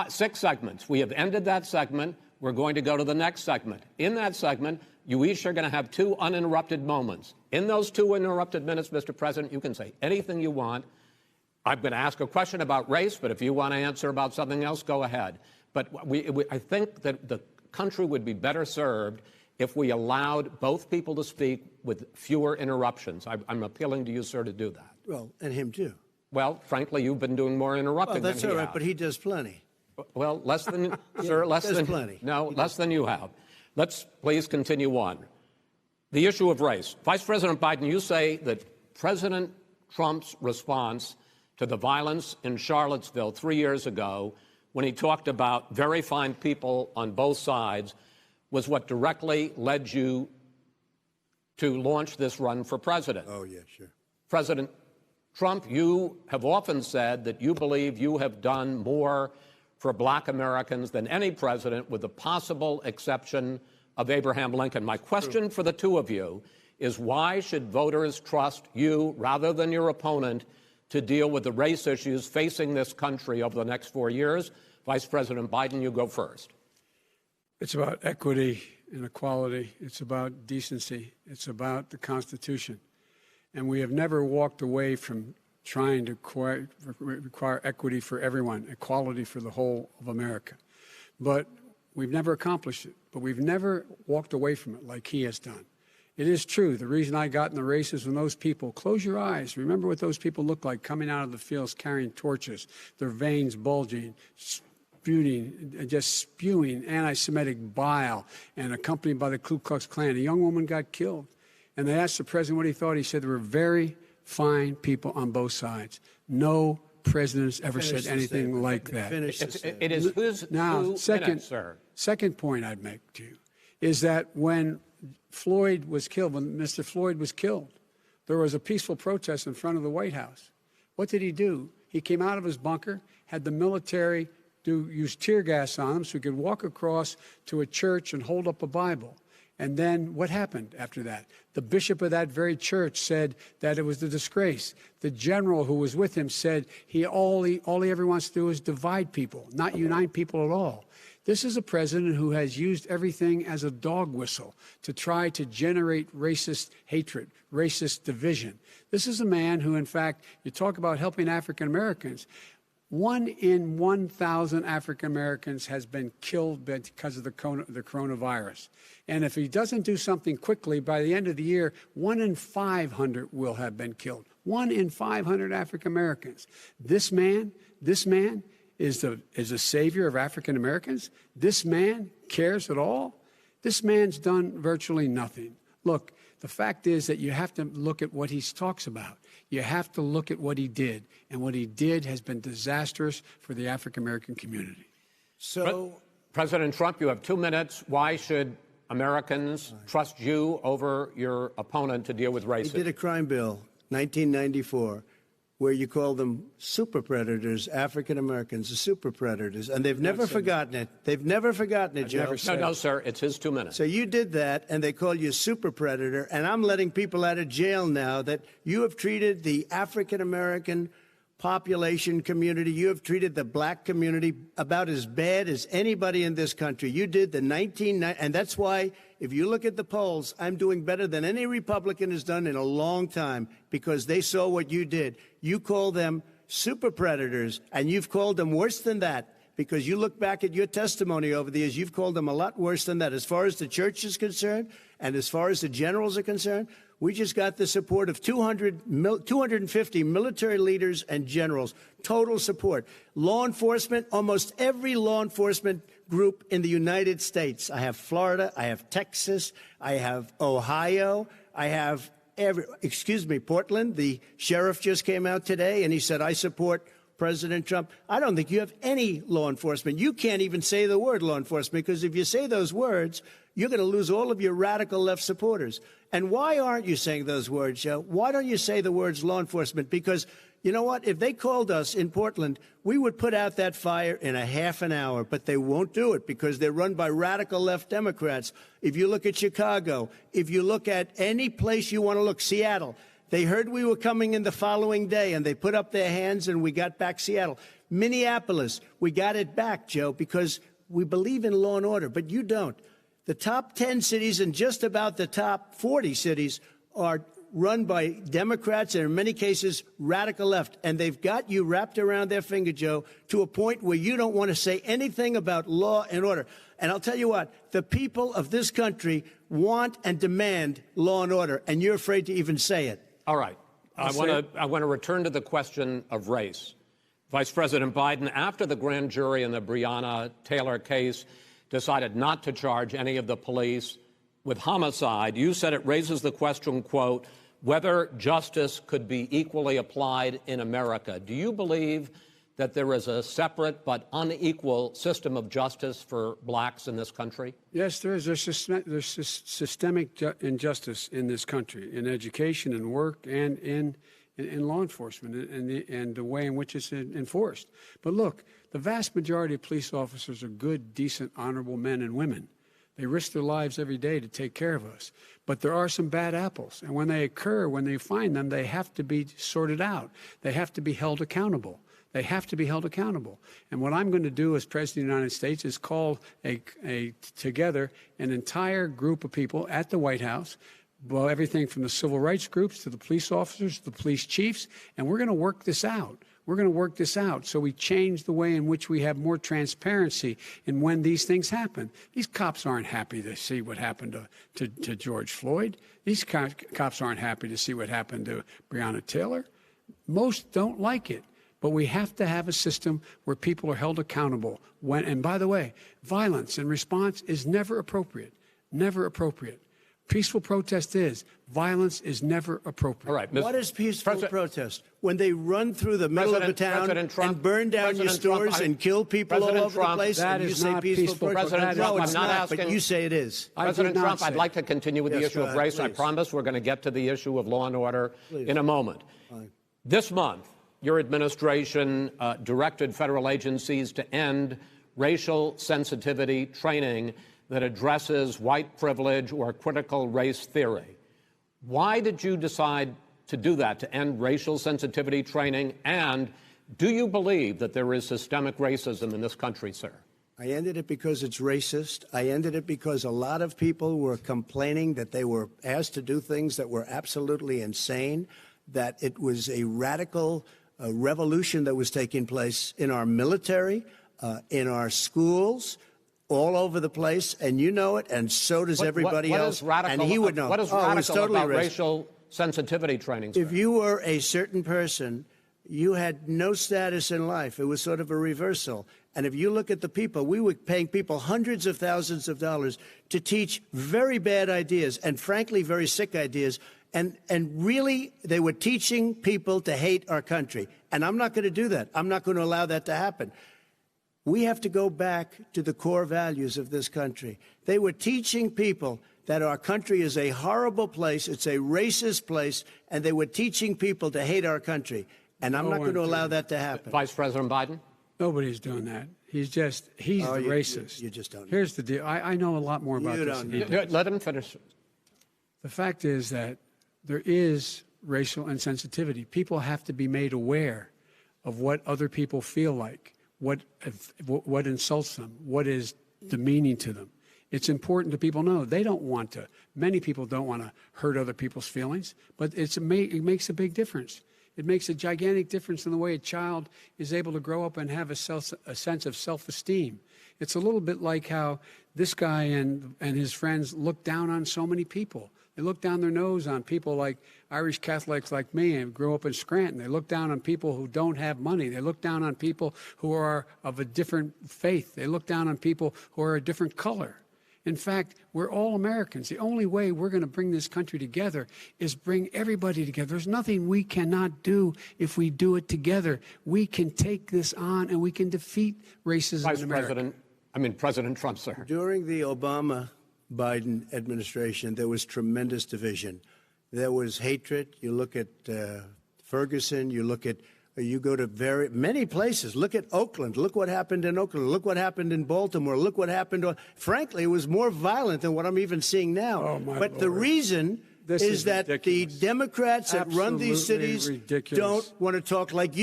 6 segments. We have ended that segment. We're going to go to the next segment. In that segment, you each are going to have 2 uninterrupted moments. In those 2 uninterrupted minutes, Mr. President, you can say anything you want. I'm going to ask a question about race, but if you want to answer about something else, go ahead. But I think that the country would be better served if we allowed both people to speak with fewer interruptions. I'm appealing to you, sir, to do that. Well, and him too. Well, frankly, you've been doing more interrupting than he has. Well, that's all right, but he does plenty. Well, less than, sir, less than plenty. No, less than you have. Let's please continue on. The issue of race. Vice President Biden, you say that President Trump's response to the violence in Charlottesville 3 years ago, when he talked about very fine people on both sides, was what directly led you to launch this run for president. Oh, yeah, sure. President Trump, you have often said that you believe you have done more for black Americans than any president, with the possible exception of Abraham Lincoln. My question for the 2 of you is, why should voters trust you rather than your opponent to deal with the race issues facing this country over the next 4 years? Vice President Biden, you go first. It's about equity and equality. It's about decency. It's about the Constitution. And we have never walked away from trying to require equity for everyone, equality for the whole of America. But we've never accomplished it. But we've never walked away from it like he has done. It is true. The reason I got in the race is when those people, close your eyes, remember what those people looked like coming out of the fields carrying torches, their veins bulging, just spewing anti-Semitic bile, and accompanied by the Ku Klux Klan. A young woman got killed. And they asked the president what he thought. He said there were very fine people on both sides. No president has ever said anything like that. It is whose now, second point I'd make to you is that when Floyd was killed, when Mr. Floyd was killed, there was a peaceful protest in front of the White House. What did he do? He came out of his bunker, had the military use tear gas on him so he could walk across to a church and hold up a Bible. And then what happened after that? The bishop of that very church said that it was a disgrace. The general who was with him said all he ever wants to do is divide people, not unite people at all. This is a president who has used everything as a dog whistle to try to generate racist hatred, racist division. This is a man who, in fact, you talk about helping African Americans. 1 in 1,000 African Americans has been killed because of the coronavirus. And if he doesn't do something quickly, by the end of the year, 1 in 500 will have been killed. 1 in 500 African Americans. This man is a savior of African Americans. This man cares at all. This man's done virtually nothing. Look, the fact is that you have to look at what he talks about. You have to look at what he did. And what he did has been disastrous for the African-American community. So, President Trump, you have 2 minutes. Why should Americans trust you over your opponent to deal with racism? He did a crime bill, 1994, where you call them super predators, African Americans, the super predators, and they've never forgotten it. They've never forgotten it, Joe. No, sir, it's his 2 minutes. So you did that, and they call you a super predator, and I'm letting people out of jail now that you have treated the African American population community, you have treated the black community about as bad as anybody in this country. You did the 1990, and that's why, if you look at the polls, I'm doing better than any Republican has done in a long time, because they saw what you did. You call them super predators, and you've called them worse than that, because you look back at your testimony over the years, you've called them a lot worse than that. As far as the church is concerned, and as far as the generals are concerned, we just got the support of 250 military leaders and generals, total support. Law enforcement, almost every law enforcement group in the United States. I have Florida, I have Texas, I have Ohio, I have Portland. The sheriff just came out today and he said, I support President Trump. I don't think you have any law enforcement. You can't even say the word law enforcement, because if you say those words, you're going to lose all of your radical left supporters. And why aren't you saying those words, Joe? Why don't you say the words law enforcement? Because you know what? If they called us in Portland, we would put out that fire in a half an hour, but they won't do it because they're run by radical left Democrats. If you look at Chicago, if you look at any place you want to look, Seattle, they heard we were coming in the following day and they put up their hands and we got back Seattle. Minneapolis, we got it back, Joe, because we believe in law and order, but you don't. The top 10 cities and just about the top 40 cities are run by Democrats and in many cases radical left. And they've got you wrapped around their finger, Joe, to a point where you don't want to say anything about law and order. And I'll tell you what, the people of this country want and demand law and order, and you're afraid to even say it. All right. I want to return to the question of race. Vice President Biden, after the grand jury in the Breonna Taylor case decided not to charge any of the police with homicide, you said it raises the question, quote, whether justice could be equally applied in America. Do you believe that there is a separate but unequal system of justice for blacks in this country? Yes, there is. There's systemic injustice in this country, in education and work and in law enforcement and the way in which it's enforced. But look, the vast majority of police officers are good, decent, honorable men and women. They risk their lives every day to take care of us. But there are some bad apples. And when they occur, when they find them, they have to be sorted out. They have to be held accountable. They have to be held accountable. And what I'm going to do as President of the United States is call together an entire group of people at the White House, well, everything from the civil rights groups to the police officers, to the police chiefs, and we're going to work this out. We're going to work this out so we change the way in which we have more transparency in when these things happen. These cops aren't happy to see what happened to George Floyd. These cops aren't happy to see what happened to Breonna Taylor. Most don't like it. But we have to have a system where people are held accountable. And by the way, violence in response is never appropriate. Never appropriate. Peaceful protest is. Violence is never appropriate. All right. What is peaceful protest? When they run through the middle of a town and burn down your stores and kill people all over the place, that and you is say not peaceful protest? President Trump, No, it's I'm not not, asking. but you say it is. President Trump, I'd like to continue with the issue of race. Please. I promise we're going to get to the issue of law and order in a moment. This month, your administration directed federal agencies to end racial sensitivity training that addresses white privilege or critical race theory. Why did you decide to do that, to end racial sensitivity training? And do you believe that there is systemic racism in this country, sir? I ended it because it's racist. I ended it because a lot of people were complaining that they were asked to do things that were absolutely insane, that it was a radical revolution that was taking place in our military, in our schools, all over the place, and you know it, and so does everybody else. And he would know. What is radical about racial sensitivity training, sir? If you were a certain person, you had no status in life. It was sort of a reversal. And if you look at the people, we were paying people hundreds of thousands of dollars to teach very bad ideas and, frankly, very sick ideas. And really, they were teaching people to hate our country. And I'm not going to do that. I'm not going to allow that to happen. We have to go back to the core values of this country. They were teaching people that our country is a horrible place, it's a racist place, and they were teaching people to hate our country. And I'm not going to allow that to happen. Vice President Biden? Nobody's doing that. He's the racist. You just don't know. Here's the deal. I know a lot more about this than he does. Let him finish. The fact is that there is racial insensitivity. People have to be made aware of what other people feel like, what insults them, what is demeaning to them. It's important to people know they don't want to. Many people don't want to hurt other people's feelings, but it makes a big difference. It makes a gigantic difference in the way a child is able to grow up and have a sense of self-esteem. It's a little bit like how this guy and his friends look down on so many people. They look down their nose on people like Irish Catholics like me and grew up in Scranton. They look down on people who don't have money. They look down on people who are of a different faith. They look down on people who are a different color. In fact, we're all Americans. The only way we're going to bring this country together is bring everybody together. There's nothing we cannot do if we do it together. We can take this on and we can defeat racism in America. President Trump, sir. During the Obama-Biden administration, there was tremendous division. There was hatred. You look at Ferguson. You go to many places. Look at Oakland. Look what happened in Oakland. Look what happened in Baltimore. Look what happened. Frankly, it was more violent than what I'm even seeing now. Oh, my but Lord. The reason is that ridiculous. the Democrats that run these cities Ridiculous. don't want to talk like you.